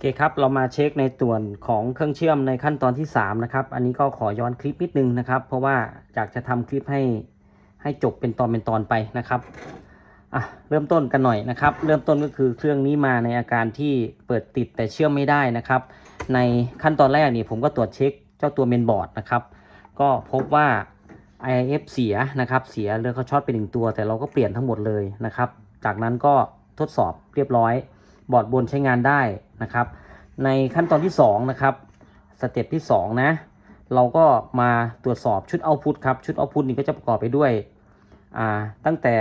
เคครับเรามาเช็คในส่วนของเครื่องเชื่อมในขั้นตอนที่3นะครับอันนี้ก็ขอย้อนคลิปนิดนึงนะครับเพราะว่าอยากจะทำคลิปให้จบเป็นตอนไปนะครับเริ่มต้นกันหน่อยนะครับเริ่มต้นก็คือเครื่องนี้มาในอาการที่เปิดติดแต่เชื่อมไม่ได้นะครับในขั้นตอนแรกนี่ผมก็ตรวจเช็คเจ้าตัวเมนบอร์ดนะครับก็พบว่า IIF เสียนะครับเสียเรือเขาช็อตไป1ตัวแต่เราก็เปลี่ยนทั้งหมดเลยนะครับจากนั้นก็ทดสอบเรียบร้อยบอร์ดบนใช้งานได้นะครับในขั้นตอนที่2นะครับสเต็ปที่2นะเราก็มาตรวจสอบชุดเอาต์พุตครับชุดเอาต์พุตนี่ก็จะประกอบไปด้วยตั้งแต่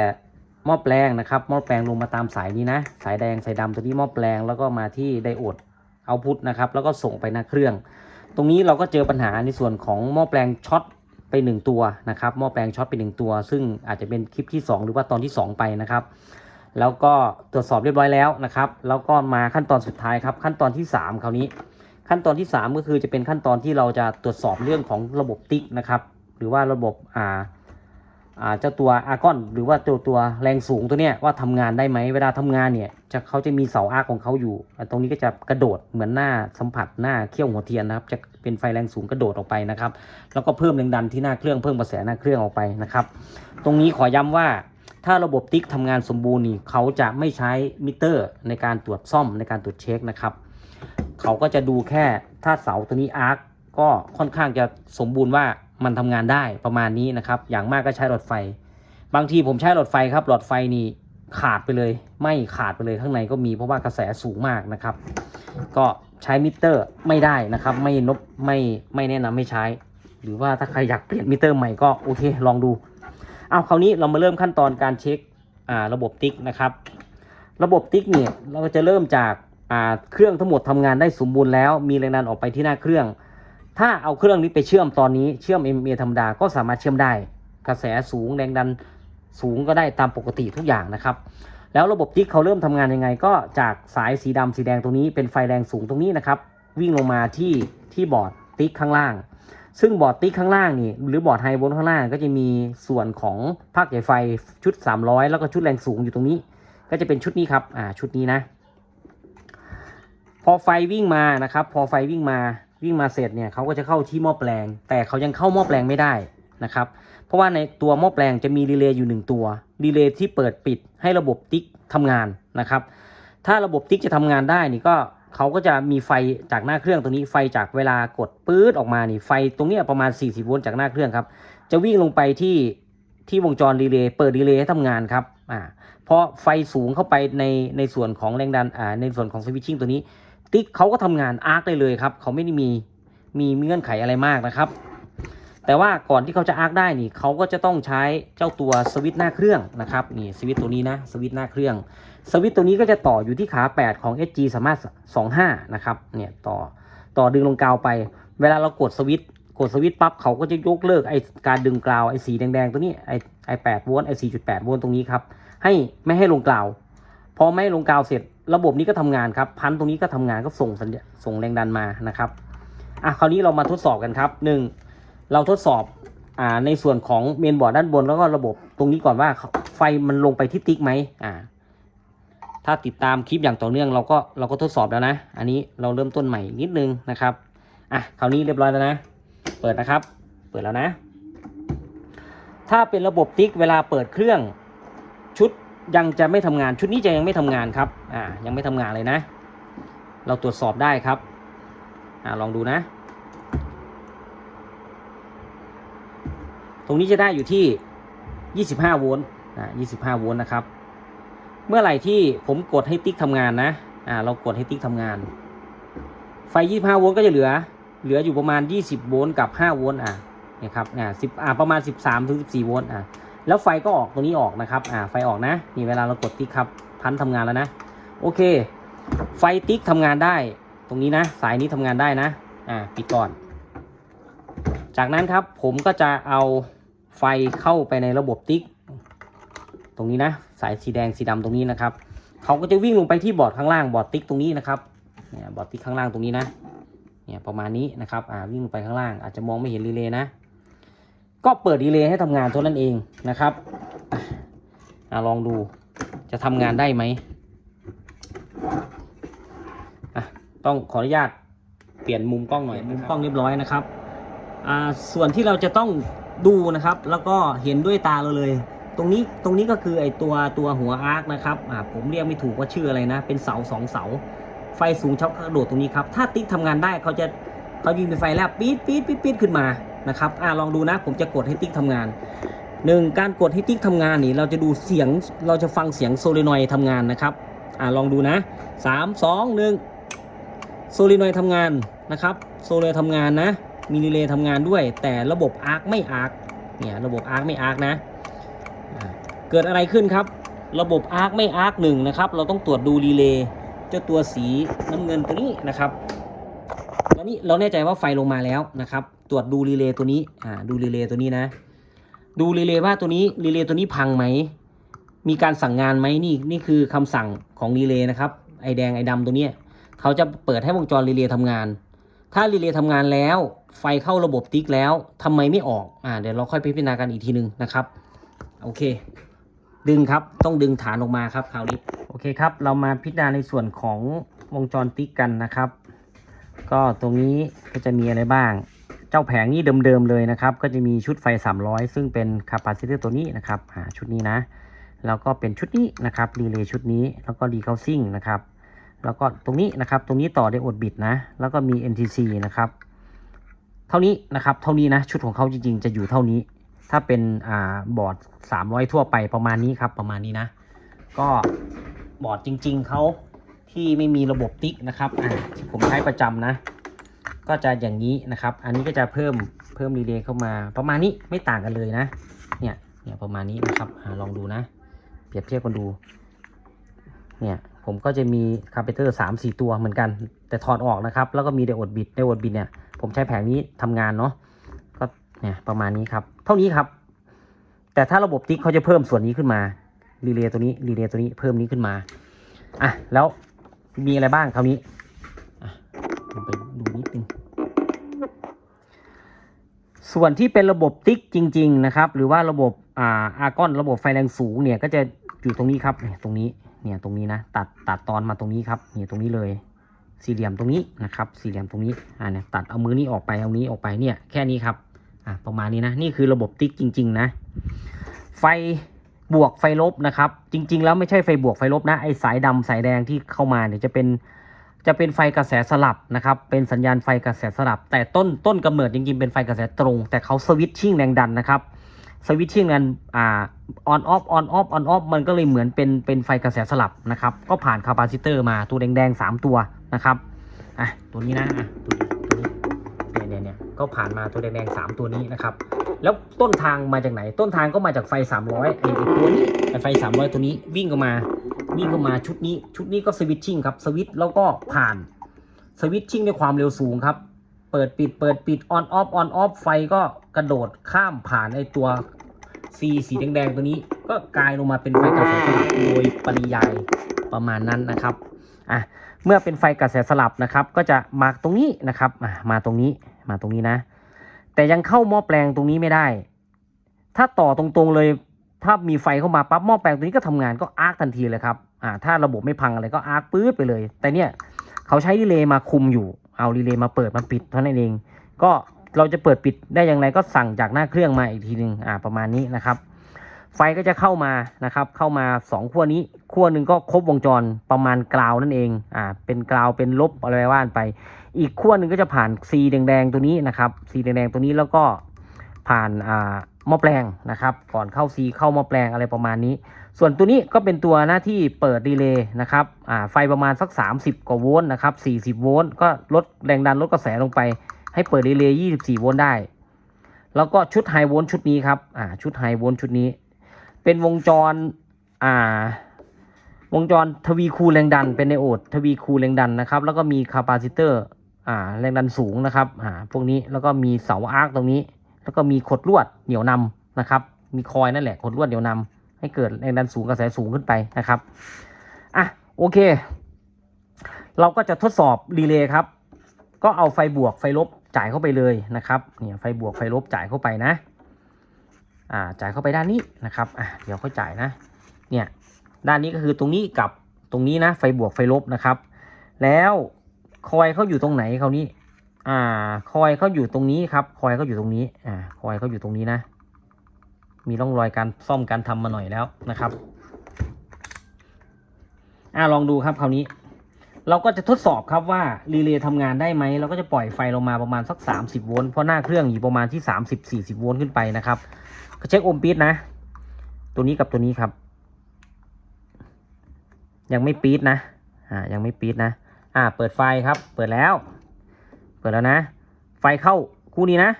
หม้อแปลงนะครับหม้อแปลงลงมาตามสายนี้นะสายแดงสายดำตัวนี้หม้อแปลงแล้วก็มาที่ไดโอดเอาต์พุตนะครับแล้วก็ส่งไปหน้าเครื่องตรงนี้เราก็เจอปัญหาในส่วนของหม้อแปลงช็อตไป1ตัวนะครับหม้อแปลงช็อตไป1ตัวซึ่งอาจจะเป็นคลิปที่2หรือว่าตอนที่2ไปนะครับแล้วก็ตรวจสอบเรียบร้อยแล้วนะครับแล้วก็มาขั้นตอนสุดท้ายครับขั้นตอนที่3คราวนี้ขั้นตอนที่3ก็คือจะเป็นขั้นตอนที่เราจะตรวจสอบเรื่องของระบบติ๊กนะครับหรือว่าระบบเจ้าตัวอาร์กอนหรือว่าตัวแรงสูงตัวเนี้ยว่าทำงานได้ไหมเวลาทำงานเนี่ยเขาจะมีเสาอาร์กของเขาอยู่ตรงนี้ก็จะกระโดดเหมือนหน้าสัมผัสหน้าเขี้ยวหัวเทียนนะครับจะเป็นไฟแรงสูงกระโดดออกไปนะครับแล้วก็เพิ่มแรงดันที่หน้าเครื่องเพิ่มกระแสหน้าเครื่องออกไปนะครับตรงนี้ขอย้ำว่าถ้าระบบติ๊กทำงานสมบูรณ์นี่เขาจะไม่ใช้มิเตอร์ในการตรวจซ่อมในการตรวจเช็คนะครับเขาก็จะดูแค่ถ้าเสาตัวนี้อาร์กก็ค่อนข้างจะสมบูรณ์ว่ามันทำงานได้ประมาณนี้นะครับอย่างมากก็ใช้หลอดไฟบางทีผมใช้หลอดไฟครับหลอดไฟนี่ขาดไปเลยไม่ขาดไปเลยข้างในก็มีเพราะว่ากระแสสูงมากนะครับก็ใช้มิเตอร์ไม่ได้นะครับไม่แนะนำให้ใช้หรือว่าถ้าใครอยากเปลี่ยนมิเตอร์ใหม่ก็โอเคลองดูคราวนี้เรามาเริ่มขั้นตอนการเช็คระบบติ๊กนะครับระบบติ๊กเนี่ยเราก็จะเริ่มจากเครื่องทั้งหมดทำงานได้สมบูรณ์แล้วมีแรงดันออกไปที่หน้าเครื่องถ้าเอาเครื่องนี้ไปเชื่อมตอนนี้เชื่อม MMA ธรรมดาก็สามารถเชื่อมได้กระแสสูงแรงดันสูงก็ได้ตามปกติทุกอย่างนะครับแล้วระบบติ๊กเขาเริ่มทำงานยังไงก็จากสายสีดำสีแดงตรงนี้เป็นไฟแรงสูงตรงนี้นะครับวิ่งลงมาที่บอร์ดติ๊กข้างล่างซึ่งบอร์ดติ๊กข้างล่างนี่หรือบอร์ดไฮโวลต์ข้างล่างก็จะมีส่วนของภาคใหญ่ไฟชุด300แล้วก็ชุดแรงสูงอยู่ตรงนี้ก็จะเป็นชุดนี้ครับชุดนี้นะพอไฟวิ่งมานะครับพอไฟวิ่งมาเสร็จเนี่ยเขาก็จะเข้าที่หม้อแปลงแต่เขายังเข้าหม้อแปลงไม่ได้นะครับเพราะว่าในตัวหม้อแปลงจะมีรีเลย์อยู่1ตัวรีเลย์ที่เปิดปิดให้ระบบติ๊กทำงานนะครับถ้าระบบติ๊กจะทำงานได้นี่ก็เขาก็จะมีไฟจากหน้าเครื่องตรงนี้ไฟจากเวลากดปื๊ดออกมานี่ไฟตรงนี้ประมาณ40โวลต์จากหน้าเครื่องครับจะวิ่งลงไปที่วงจรรีเลย์เปิดรีเลย์ให้ทำงานครับพอไฟสูงเข้าไปในส่วนของแรงดันในส่วนของสวิตชิ่งตัวนี้ติ๊กเขาก็ทำงานอาร์คได้เลยครับเขาไม่ได้มีเงื่อนไขอะไรมากนะครับแต่ว่าก่อนที่เขาจะอาร์คได้นี่เขาก็จะต้องใช้เจ้าตัวสวิตช์หน้าเครื่องนะครับนี่สวิตช์ตัวนี้นะสวิตช์หน้าเครื่องสวิตช์ตัวนี้ก็จะต่ออยู่ที่ขา8ของ SG สามารถ25นะครับเนี่ยต่อดึงลงกาวไปเวลาเรากดสวิตช์ปั๊บเขาก็จะยกเลิกการดึงกาวสีแดงๆตัวนี้ไอ8โวลต์4.8โวลต์ตรงนี้ครับไม่ให้ลงกาวพอไม่ให้ลงกาวเสร็จระบบนี้ก็ทำงานครับพันตรงนี้ก็ทำงานก็ส่งแรงดันมานะครับคราวนี้เรามาทดสอบกันครับ1เราทดสอบในส่วนของเมนบอร์ดด้านบนแล้วก็ระบบตรงนี้ก่อนว่าไฟมันลงไปที่ติ๊กไหมถ้าติดตามคลิปอย่างต่อเนื่องเราก็ทดสอบแล้วนะอันนี้เราเริ่มต้นใหม่นิดนึงนะครับคราวนี้เรียบร้อยแล้วนะเปิดนะครับเปิดแล้วนะถ้าเป็นระบบติ๊กเวลาเปิดเครื่องชุดยังจะไม่ทำงานชุดนี้จะยังไม่ทำงานครับยังไม่ทำงานเลยนะเราตรวจสอบได้ครับลองดูนะตรงนี้จะได้อยู่ที่25โวลต์25โวลต์นะครับเมื่อไหร่ที่ผมกดให้ติ๊กทำงานนะเรากดให้ติ๊กทำงานไฟ25โวลต์ก็จะเหลืออยู่ประมาณ20โวลต์กับ5โวลต์เนี่ยครับประมาณ13ถึง14โวลต์แล้วไฟก็ออกตรงนี้ออกนะครับไฟออกนะนี่เวลาเรากดติ๊กครับพันทำงานแล้วนะโอเคไฟติ๊กทำงานได้ตรงนี้นะสายนี้ทำงานได้นะปิดก่อนจากนั้นครับผมก็จะเอาไฟเข้าไปในระบบติ๊กตรงนี้นะสายสีแดงสีดำตรงนี้นะครับเขาก็จะวิ่งลงไปที่บอร์ดข้างล่างบอร์ดติ๊กตรงนี้นะครับเนี่ยบอร์ดติ๊กข้างล่างตรงนี้นะเนี่ยประมาณนี้นะครับวิ่งลงไปข้างล่างอาจจะมองไม่เห็นรีเลย์นะก็เปิดรีเลย์ให้ทำงานเท่านั้นเองนะครับลองดูจะทำงานได้ไหม ต้องขออนุญาตเปลี่ยนมุมกล้องหน่อยมุมกล้องเรียบร้อยนะครับส่วนที่เราจะต้องดูนะครับแล้วก็เห็นด้วยตาเราเลยตรงนี้ก็คือไอตัวหัวอาร์คนะครับผมเรียกไม่ถูกว่าชื่ออะไรนะเป็นเสา2 เสาไฟสูงช็อคกระโดดตรงนี้ครับถ้าติ๊กทำงานได้เขายิงเป็นไฟแลบปี๊ดขึ้นมานะครับลองดูนะผมจะกดให้ติ๊กทำงานการกดให้ติ๊กทำงานนี่เราจะดูเสียงเราจะฟังเสียงโซลินอยด์ทำงานนะครับลองดูนะ3 2 1โซลินอยด์ทำงานนะครับโซลินอยด์ทำงานนะมีรีเลย์ทำงานด้วยแต่ระบบอาร์คไม่อาร์คเนี่ยระบบอาร์คไม่อาร์คนะเกิดอะไรขึ้นครับระบบอาร์คไม่อาร์ค1นะครับเราต้องตรวจดูรีเลย์เจ้าตัวสีน้ำเงินตัวนี้นะครับตอนนี้เราแน่ใจว่าไฟลงมาแล้วนะครับตรวจดูรีเลย์ตัวนี้ดูรีเลย์ตัวนี้นะดูรีเลย์ว่าตัวนี้รีเลย์ตัวนี้พังไหมมีการสั่งงานไหมนี่คือคำสั่งของรีเลย์นะครับไอแดงไอดำตัวนี้เขาจะเปิดให้วงจรรีเลย์ทำงานถ้ารีเลย์ทำงานแล้วไฟเข้าระบบติ๊กแล้วทำไมไม่ออกเดี๋ยวเราค่อยพิจารณากันอีกทีนึงนะครับโอเคดึงครับต้องดึงฐานออกมาครับคราวนี้โอเคครับเรามาพิจารณาในส่วนของวงจรติ๊กกันนะครับก็ตรงนี้ก็จะมีอะไรบ้างเจ้าแผงนี้เดิมๆเลยนะครับก็จะมีชุดไฟ300ซึ่งเป็นคาปาซิเตอร์ตัวนี้นะครับชุดนี้นะแล้วก็เป็นชุดนี้นะครับรีเลย์ชุดนี้แล้วก็ดีเคาซิ่งนะครับแล้วก็ตรงนี้นะครับตรงนี้ต่อไดโอดบิดนะแล้วก็มี NTC นะครับเท่านี้นะครับเท่านี้นะชุดของเขาจริงๆจะอยู่เท่านี้ถ้าเป็นบอร์ด300ทั่วไปประมาณนี้ครับประมาณนี้นะก็บอร์ดจริงๆเขาที่ไม่มีระบบติ๊กนะครับที่ผมใช้ประจำนะก็จะอย่างนี้นะครับอันนี้ก็จะเพิ่มรีเลย์เข้ามาประมาณนี้ไม่ต่างกันเลยนะเนี่ยประมาณนี้นะครับลองดูนะเปรียบเทียบกันดูเนี่ยผมก็จะมีคาร์เปเตอร์3-4 ตัวเหมือนกันแต่ถอดออกนะครับแล้วก็มีไดโอดบิดเนี่ยผมใช้แผงนี้ทำงานเนาะก็เนี่ยประมาณนี้ครับเท่านี้ครับแต่ถ้าระบบติ๊กเขาจะเพิ่มส่วนนี้ขึ้นมารีเลย์ตัวนี้เพิ่มนี้ขึ้นมาแล้วมีอะไรบ้างคราวนี้ผมไปดูนิดนึงส่วนที่เป็นระบบติ๊กจริงๆนะครับหรือว่าระบบอาร์กอนระบบไฟแรงสูงเนี่ยก็จะอยู่ตรงนี้ครับตรงนี้นะตัดตอนมาตรงนี้ครับตรงนี้เลยสี่เหลี่ยมตรงนี้นะครับสี่เหลี่ยมตรงนี้เนี่ยตัดเอามือนี้ออกไปเอานี้ออกไปเนี่ยแค่นี้ครับประมาณนี้นะนี่คือระบบติ๊กจริงๆนะไฟบวกไฟลบนะครับจริงๆแล้วไม่ใช่ไฟบวกไฟลบนะไอสายดำสายแดงที่เข้ามาเนี่ยจะเป็นไฟกระแสสลับนะครับเป็นสัญญาณไฟกระแสสลับแต่ต้นกำเนิดจริงๆเป็นไฟกระแสตรงแต่เขาสวิตชิ่งแรงดันนะครับสวิตชิ่งแรงออนออฟมันก็เลยเหมือนเป็นไฟกระแสสลับนะครับก็ผ่านคาปาซิเตอร์มาตัวแดงๆ3 ตัวนะครับตัวนี้นะตัวนี้เนี่ยก็ผ่านมาตัวแดงๆ3 ตัวนี้นะครับแล้วต้นทางมาจากไหนต้นทางก็มาจากไฟ300ไอ้ตัวนี้ไอ้ไฟ300ตัวนี้วิ่งเข้ามาชุดนี้ก็สวิตชิ่งครับสวิตช์แล้วก็ผ่านสวิตชิ่งด้วยความเร็วสูงครับเปิดปิดออนออฟไฟก็กระโดดข้ามผ่านไอตัวสีแดงๆตัวนี้ก็กลายลงมาเป็นไฟกระแสสลับโดยปริยายประมาณนั้นนะครับเมื่อเป็นไฟกระแสสลับนะครับก็จะมาตรงนี้นะครับมาตรงนี้นะแต่ยังเข้าหม้อแปลงตรงนี้ไม่ได้ถ้าต่อตรงๆเลยถ้ามีไฟเข้ามาปั๊บหม้อแปลงตัวนี้ก็ทำงานก็อาร์คทันทีเลยครับถ้าระบบไม่พังอะไรก็อาร์คปื๊ดไปเลยแต่เนี่ยเขาใช้รีเลย์มาคุมอยู่เอารีเลย์มาเปิดมาปิดเท่านั้นเองก็เราจะเปิดปิดได้อย่างไรก็สั่งจากหน้าเครื่องมาอีกทีนึงประมาณนี้นะครับไฟก็จะเข้ามานะครับเข้ามา2 ขั้วนี้ขั้วหนึ่งก็ครบวงจรประมาณกราวนั่นเองเป็นกราวเป็นลบอะไรว่านไปอีกขั้วหนึ่งก็จะผ่านสีแดงๆตัวนี้นะครับสีแดงๆตัวนี้แล้วก็ผ่านหม้อแปลงนะครับก่อนเข้าซีเข้าหม้อแปลงอะไรประมาณนี้ส่วนตัวนี้ก็เป็นตัวหน้าที่เปิดรีเลย์นะครับไฟประมาณสัก30 กว่าโวลต์นะครับ40 โวลต์ก็ลดแรงดันลดกระแสลงไปให้เปิดรีเลย์24 โวลต์ได้แล้วก็ชุดไฮโวลต์ชุดนี้ครับชุดไฮโวลต์ชุดนี้เป็นวงจรทวีคูณแรงดันเป็นไดโอดทวีคูณแรงดันนะครับแล้วก็มีคาปาซิเตอร์แรงดันสูงนะครับพวกนี้แล้วก็มีเสาอาร์คตรงนี้แล้วก็มีขดลวดเหนี่ยวนำนะครับมีคอยนั่นแหละขดลวดเหนี่ยวนำให้เกิดแรงดันสูงกระแสสูงขึ้นไปนะครับโอเคเราก็จะทดสอบรีเลย์ครับก็เอาไฟบวกไฟลบจ่ายเข้าไปเลยนะครับเนี่ยไฟบวกไฟลบจ่ายเข้าไปนะจ่ายเข้าไปด้านนี้นะครับเดี๋ยวเขาจ่ายนะเนี่ยด้านนี้ก็คือตรงนี้กับตรงนี้นะไฟบวกไฟลบนะครับแล้ว คอยเขาอยู่ตรงไหนคราวนี้คอยเขาอยู่ตรงนี้ครับคอยเขาอยู่ตรงนี้คอยเขาอยู่ตรงนี้นะมีร่องรอยการซ่อมการทำมาหน่อยแล้วนะครับลองดูครับคราวนี้เราก็จะทดสอบครับว่ารีเลย์ทำงานได้ไหมเราก็จะปล่อยไฟลงมาประมาณสัก30โวลต์เพราะหน้าเครื่องอยู่ประมาณที่30-40โวลต์ขึ้นไปนะครับก็เช็คโอห์มปี๊ดนะตัวนี้กับตัวนี้ครับยังไม่ปี๊ดนะยังไม่ปี๊ดนะเปิดไฟครับเปิดแล้วนะไฟเข้าคู่นี้นะ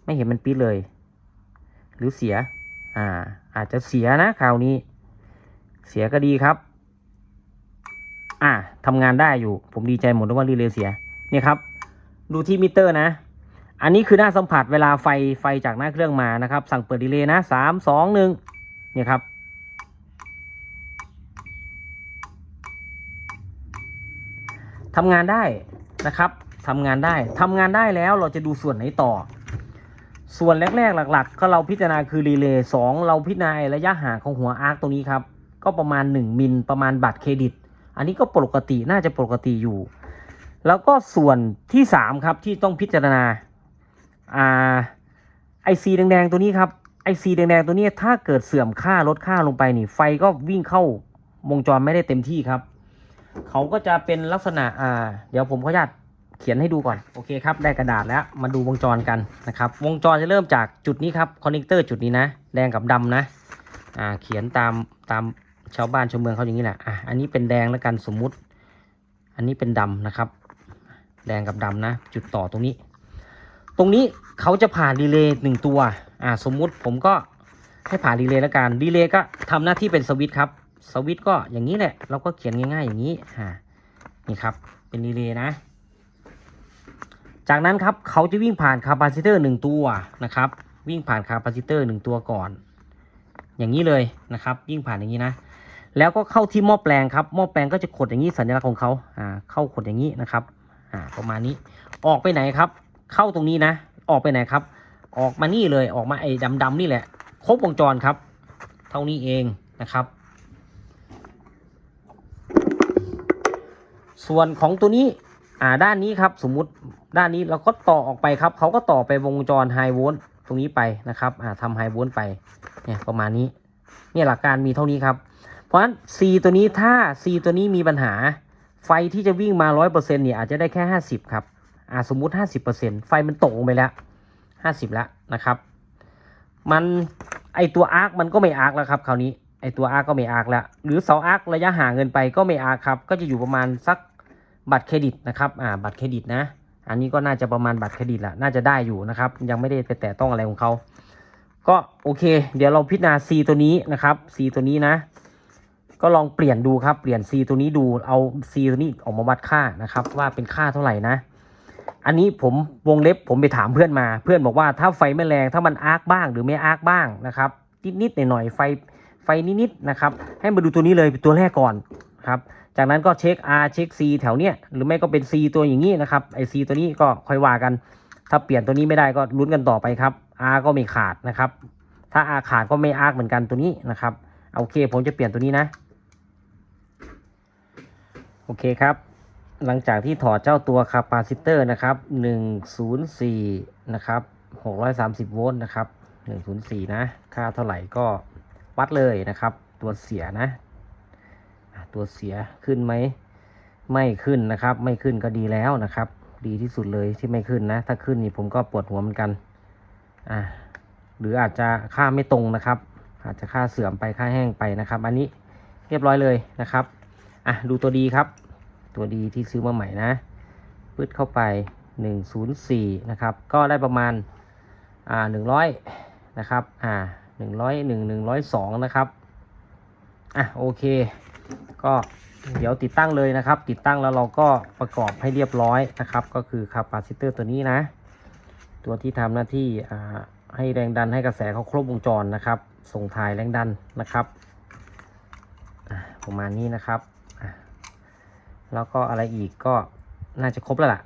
ไม่เห็นมันปี๊ดเลยหรือเสียอาจจะเสียนะคราวนี้เสียก็ดีครับทำงานได้อยู่ผมดีใจหมดว่ารีเลย์เสียเนี่ยครับดูที่มิเตอร์นะอันนี้คือหน้าสัมผัสเวลาไฟจากหน้าเครื่องมานะครับสั่งเปิดรีเลย์นะ3 2 1เนี่ยครับทำงานได้นะครับทำงานได้แล้วเราจะดูส่วนไหนต่อส่วนแรกๆหลักๆก็เราพิจารณาคือรีเลย์2เราพิจารณาระยะห่างของหัวอาร์คตรงนี้ครับก็ประมาณ1มิลประมาณบัตรเครดิตอันนี้ก็ปกติน่าจะปกติอยู่แล้วก็ส่วนที่3ครับที่ต้องพิจารณาไอซีแดงๆตัวนี้ครับไอซีแดงๆตัวนี้ถ้าเกิดเสื่อมค่าลดค่าลงไปนี่ไฟก็วิ่งเข้าวงจรไม่ได้เต็มที่ครับเขาก็จะเป็นลักษณะเดี๋ยวผมขออนุญาตเขียนให้ดูก่อนโอเคครับได้กระดาษแล้วมาดูวงจรกันนะครับวงจรจะเริ่มจากจุดนี้ครับคอนเนคเตอร์จุดนี้นะแดงกับดำนะเขียนตามชาวบ้านชาวเมืองเขาอย่างนี้แหละอันนี้เป็นแดงแล้วกันสมมุติอันนี้เป็นดำนะครับแดงกับดำนะจุดต่อตรงนี้เขาจะผ่านรีเลย์1ตัวสมมุติผมก็ให้ผ่านรีเลย์แล้วกันรีเลย์ก็ทำหน้าที่เป็นสวิตช์ครับสวิตช์ก็อย่างนี้แหละเราก็เขียนง่ายๆอย่างนี้นี่ครับเป็นรีเลย์นะจากนั้นครับเขาจะวิ่งผ่านคาปาซิเตอร์1ตัวนะครับวิ่งผ่านคาปาซิเตอร์1ตัวก่อนอย่างนี้เลยนะครับวิ่งผ่านอย่างนี้นะแล้วก็เข้าที่หม้อแปลงครับหม้อแปลงก็จะขดอย่างนี้สัญลักษณ์ของเขาเข้าขดอย่างนี้นะครับประมาณนี้ออกไปไหนครับเข้าตรงนี้นะออกไปไหนครับออกมานี่เลยออกมาไอ้ดำๆนี่แหละครบวงจรครับเท่านี้เองนะครับส่วนของตัวนี้ด้านนี้ครับสมมุติด้านนี้เราก็ต่อออกไปครับเขาก็ต่อไปวงจรไฮโวลต์ตรงนี้ไปนะครับทำไฮโวลต์ไปเนี่ยประมาณนี้เนี่ยหลักการมีเท่านี้ครับเพราะฉะนั้น C ตัวนี้ถ้า C ตัวนี้มีปัญหาไฟที่จะวิ่งมา 100% เนี่ยอาจจะได้แค่50ครับสมมุติ 50% ไฟมันตกลงไปแล้ว50แล้วนะครับมันไอตัวอาร์คมันก็ไม่อาร์คแล้วครับคราวนี้ไอตัวอาร์คก็ไม่อาร์คแล้วหรือเสาอาร์คระยะห่างเกินไปก็ไม่อาร์คครับก็จะอยู่ประมาณสักบัตรเครดิตนะครับบัตรเครดิตนะอันนี้ก็น่าจะประมาณบัตรเครดิตแหละน่าจะได้อยู่นะครับยังไม่ได้ไปแตะต้องอะไรของเขาก็โอเคเดี๋ยวเราพิจารณา C ตัวนี้นะครับ C ตัวนี้นะก็ลองเปลี่ยนดูครับเปลี่ยน C ตัวนี้ดูเอา C ตัวนี้ออกมาวัดค่านะครับว่าเป็นค่าเท่าไหร่นะอันนี้ผมวงเล็บผมไปถามเพื่อนมาเพื่อนบอกว่าถ้าไฟไม่แรงถ้ามันอาร์คบ้างหรือไม่อาร์คบ้างนะครับนิดๆหน่อยๆไฟนิดๆนะครับให้มาดูตัวนี้เลยเป็นตัวแรกก่อนครับจากนั้นก็เช็ค R เช็ค C แถวเนี้ยหรือไม่ก็เป็น C ตัวอย่างนี้นะครับไอ C ตัวนี้ก็ค่อยว่ากันถ้าเปลี่ยนตัวนี้ไม่ได้ก็ลุ้นกันต่อไปครับ R ก็ไม่ขาดนะครับถ้า R ขาดก็ไม่อาร์คเหมือนกันตัวนี้นะครับโอเคผมจะเปลี่ยนตัวนี้นะโอเคครับหลังจากที่ถอดเจ้าตัวคาปาซิเตอร์นะครับ104นะครับ630โวลต์นะครับ104นะค่าเท่าไหร่ก็วัดเลยนะครับตัวเสียนะตัวเสียขึ้นไหมไม่ขึ้นนะครับไม่ขึ้นก็ดีแล้วนะครับดีที่สุดเลยที่ไม่ขึ้นนะถ้าขึ้นนี่ผมก็ปวดหัวเหมือนกันหรืออาจจะค่าไม่ตรงนะครับอาจจะค่าเสื่อมไปค่าแห้งไปนะครับอันนี้เรียบร้อยเลยนะครับดูตัวดีครับตัวดีที่ซื้อมาใหม่นะปึ๊ดเข้าไป104นะครับก็ได้ประมาณ100นะครับ101 102นะครับโอเคก็เดี๋ยวติดตั้งเลยนะครับติดตั้งแล้วเราก็ประกอบให้เรียบร้อยนะครับก็คือคาปาซิเตอร์ตัวนี้นะตัวที่ทำหน้าที่ให้แรงดันให้กระแสเขาครบวงจรนะครับส่งถ่ายแรงดันนะครับประมาณนี้นะครับแล้วก็อะไรอีกก็น่าจะครบแล้วล่ะ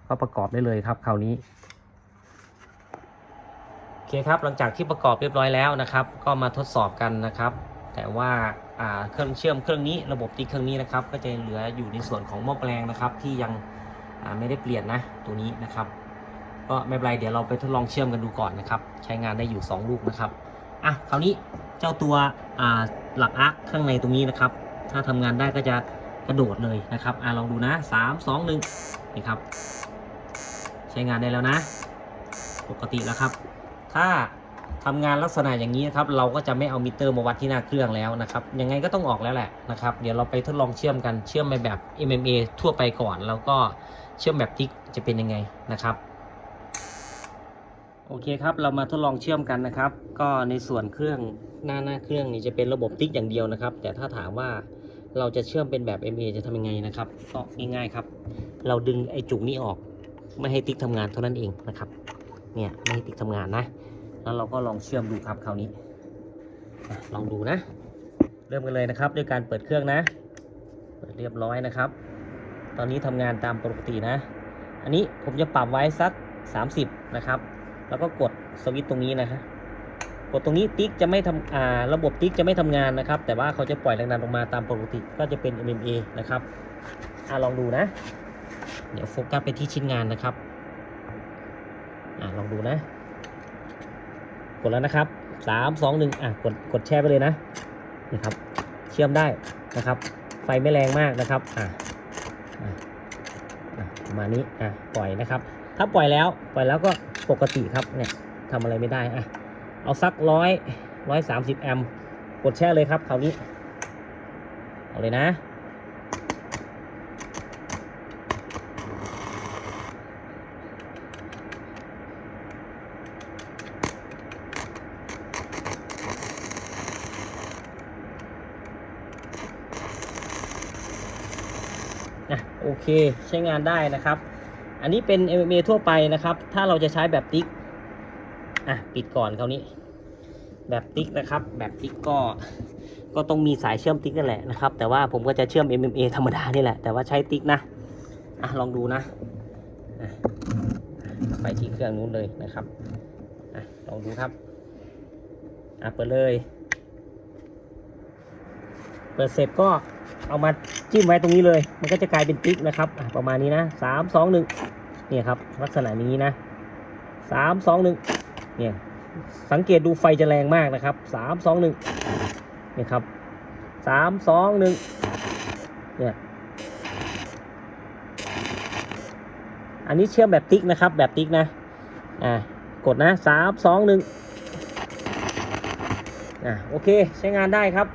ก็ประกอบได้เลยครับคราวนี้โอเคครับหลังจากที่ประกอบเรียบร้อยแล้วนะครับก็มาทดสอบกันนะครับแต่ว่า เครื่องเชื่อมเครื่องนี้ระบบติ๊กเครื่องนี้นะครับก็จะเหลืออยู่ในส่วนของหม้อแปลงนะครับที่ยังไม่ได้เปลี่ยนนะตัวนี้นะครับก็ไม่เป็นไรเดี๋ยวเราไปทดลองเชื่อมกันดูก่อนนะครับใช้งานได้อยู่2ลูกนะครับคราวนี้เจ้าตัวหลักอาร์คข้างในตรงนี้นะครับถ้าทำงานได้ก็จะกระโดดเลยนะครับลองดูนะ3 2 1นี่ครับใช้งานได้แล้วนะปกติแล้วครับถ้าทำงานลักษณะอย่างนี้นะครับเราก็จะไม่เอามิเตอร์มาวัดที่หน้าเครื่องแล้วนะครับยังไงก็ต้องออกแล้วแหละนะครับเดี๋ยวเราไปทดลองเชื่อมกันเชื่อมไปแบบ MMA ทั่วไปก่อนแล้วก็เชื่อมแบบติ๊กจะเป็นยังไงนะครับโอเคครับเรามาทดลองเชื่อมกันนะครับก็ในส่วนเครื่องหน้าเครื่องนี่จะเป็นระบบติ๊กอย่างเดียวนะครับแต่ถ้าถามว่าเราจะเชื่อมเป็นแบบ MMA จะทำยังไงนะครับก็ง่ายๆครับเราดึงไอ้จุกนี้ออกไม่ให้ติ๊กทำงานเท่านั้นเองนะครับเนี่ยไม่ให้ติ๊กทำงานนะแล้วเราก็ลองเชื่อมดูครับคราวนี้ลองดูนะเริ่มกันเลยนะครับด้วยการเปิดเครื่องนะเปิดเรียบร้อยนะครับตอนนี้ทำงานตามปกตินะอันนี้ผมจะปรับไว้สัก30นะครับแล้วก็กดสวิตช์ตรงนี้นะครับกดตรงนี้ติ๊กจะไม่ทำระบบติ๊กจะไม่ทำงานนะครับแต่ว่าเขาจะปล่อยแรงดันออกมาตามปกติก็จะเป็น MMA นะครับลองดูนะเดี๋ยวโฟกัสไปที่ชิ้นงานนะครับลองดูนะกดแล้วนะครับ3 2 1กดแช่ไปเลยนะนี่ครับเชื่อมได้นะครับไฟไม่แรงมากนะครับประมาณนี้ปล่อยนะครับถ้าปล่อยแล้วก็ปกติครับเนี่ยทำอะไรไม่ได้เอาสัก130 แอมป์กดแช่เลยครับคราวนี้เอาเลยนะโอเคใช้งานได้นะครับอันนี้เป็น MMA ทั่วไปนะครับถ้าเราจะใช้แบบติ๊กปิดก่อนคราวนี้แบบติ๊กนะครับแบบติ๊กก็ต้องมีสายเชื่อมติ๊กนั่นแหละนะครับแต่ว่าผมก็จะเชื่อม MMA ธรรมดานี่แหละแต่ว่าใช้ติ๊กนะลองดูนะไปที่เครื่องนู้นเลยนะครับลองดูครับเปิดเลยเปิดเสร็จก็เอามาจิ้มไว้ตรงนี้เลยมันก็จะกลายเป็นติ๊กนะครับประมาณนี้นะ3 2 1เนี่ยครับลักษณะนี้นะ3 2 1เนี่ยสังเกตดูไฟจะแรงมากนะครับ3 2 1นี่ครับ3 2 1เนี่ยอันนี้เชื่อมแบบติ๊กนะครับแบบติ๊กนะกดนะ3 2 1โอเคใช้งานได้ครับ